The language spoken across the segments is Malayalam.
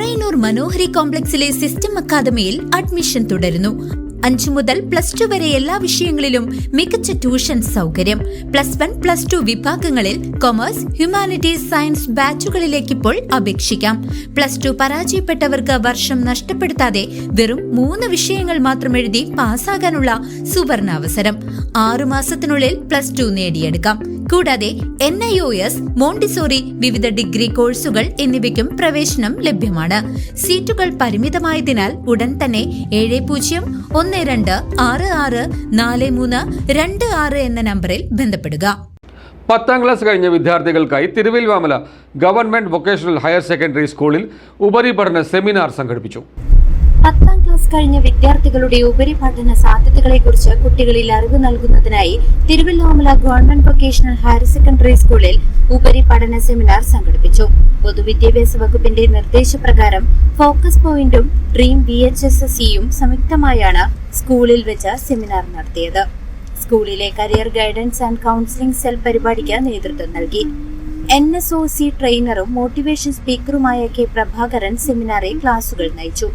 പഴയന്നൂർ മനോഹരി കോംപ്ലക്സിലെ സിസ്റ്റം അക്കാദമിയിൽ അഡ്മിഷൻ തുടരുന്നു. 5 മുതൽ +2 വരെ എല്ലാ വിഷയങ്ങളിലും മികച്ച ട്യൂഷൻ സൗകര്യം. +1, +2 വിഭാഗങ്ങളിൽ കൊമേഴ്സ്, ഹ്യൂമാനിറ്റീസ്, സയൻസ് ബാച്ചുകളിലേക്ക് ഇപ്പോൾ അപേക്ഷിക്കാം. +2 പരാജയപ്പെട്ടവർക്ക് വർഷം നഷ്ടപ്പെടുത്താതെ വെറും 3 വിഷയങ്ങൾ മാത്രം എഴുതി പാസ്സാകാനുള്ള സുവർണാവസരം. 6 മാസത്തിനുള്ളിൽ +2 നേടിയെടുക്കാം. കൂടാതെ NIOS, മോണ്ടിസോറി, വിവിധ ഡിഗ്രി കോഴ്സുകൾ എന്നിവയ്ക്കും പ്രവേശനം ലഭ്യമാണ്. സീറ്റുകൾ പരിമിതമായതിനാൽ ഉടൻ തന്നെ 7012664326 എന്ന നമ്പറിൽ ബന്ധപ്പെടുക. 10ാം ക്ലാസ് കഴിഞ്ഞ വിദ്യാർത്ഥികൾക്കായി തിരുവല്വാമല ഗവൺമെന്റ് വൊക്കേഷണൽ ഹയർ സെക്കൻഡറി സ്കൂളിൽ ഉപരിപഠന സെമിനാർ സംഘടിപ്പിച്ചു. 10ാം ക്ലാസ് കഴിഞ്ഞ വിദ്യാർത്ഥികളുടെ ഉപരിപഠന സാധ്യതകളെക്കുറിച്ച് കുട്ടികളിൽ അറിവ് നൽകുന്നതിനായി തിരുവല്വാമല ഗവൺമെന്റ് വൊക്കേഷണൽ ഹയർ സെക്കൻഡറി സ്കൂളിൽ ഉപരിപഠന സെമിനാർ സംഘടിപ്പിച്ചു. പൊതുവിദ്യാഭ്യാസ വകുപ്പിന്റെ നിർദ്ദേശപ്രകാരം ഫോക്കസ് പോയിന്റും ഡ്രീം VHSSEയും സംയുക്തമായാണ് സ്കൂളിൽ വെച്ച് സെമിനാർ നടത്തിയത്. സ്കൂളിലെ career guidance and counselling cell പരിപാടിക്ക് നേതൃത്വം നൽകി. NSOC ട്രെയിനറും മോട്ടിവേഷൻ സ്പീക്കറുമായ K. പ്രഭാകരൻ സെമിനാറിൽ ക്ലാസുകൾ നയിച്ചു.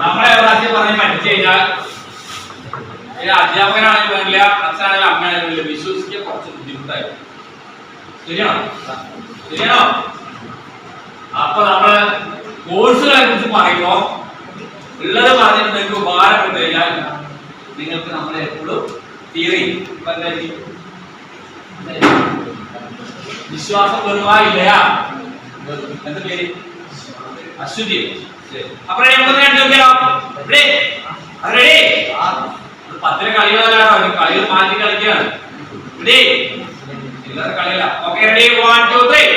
നമ്മളെ പഠിച്ചു കഴിഞ്ഞാൽ അധ്യാപകനാണെങ്കിൽ വേണ്ടില്ല, അച്ഛനാണെങ്കിലും അമ്മയാണെങ്കിലും വേണ്ടില്ല, വിശ്വസിക്കാൻ കുറച്ച് ബുദ്ധിമുട്ടായിരുന്നു. ശരിയാണോ? അപ്പൊ നമ്മള് കോഴ്സുകളെ കുറിച്ച് പറയുമ്പോ ഉള്ളത് പറഞ്ഞിട്ട് നിങ്ങൾക്ക് ഉപകാരപ്പെട്ടു കഴിഞ്ഞാൽ നിങ്ങൾക്ക് നമ്മളെ എപ്പോഴും തിയറി വിശ്വാസം വെറുവായില്ല. എന്താ പേര്? അശ്വതി. അപ്പൊ പത്തിലെ കളികളാണോ? കളികൾ മാറ്റി കളിക്കുകയാണ്. ഇല്ലാത്ത കളിയല്ല. Okay, ready? 1 2 3.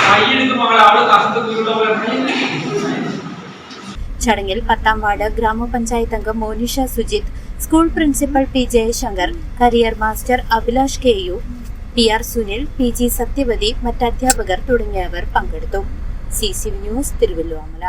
കൈയെടുത്ത് മകളെ അവള് കസത്ത് കുരുള്ള പോലെ. ചടങ്ങിൽ 10ാം വാർഡ് ഗ്രാമപഞ്ചായത്ത് അംഗം Monisha Sujith, school principal P. Jayashankar, career master Abhilash KU, PR Sunil, PG Sathyavathi, മറ്റ് അധ്യാപകർ തുടങ്ങിയവർ പങ്കെടുത്തു. CCV news, തിരുവല്വാമല.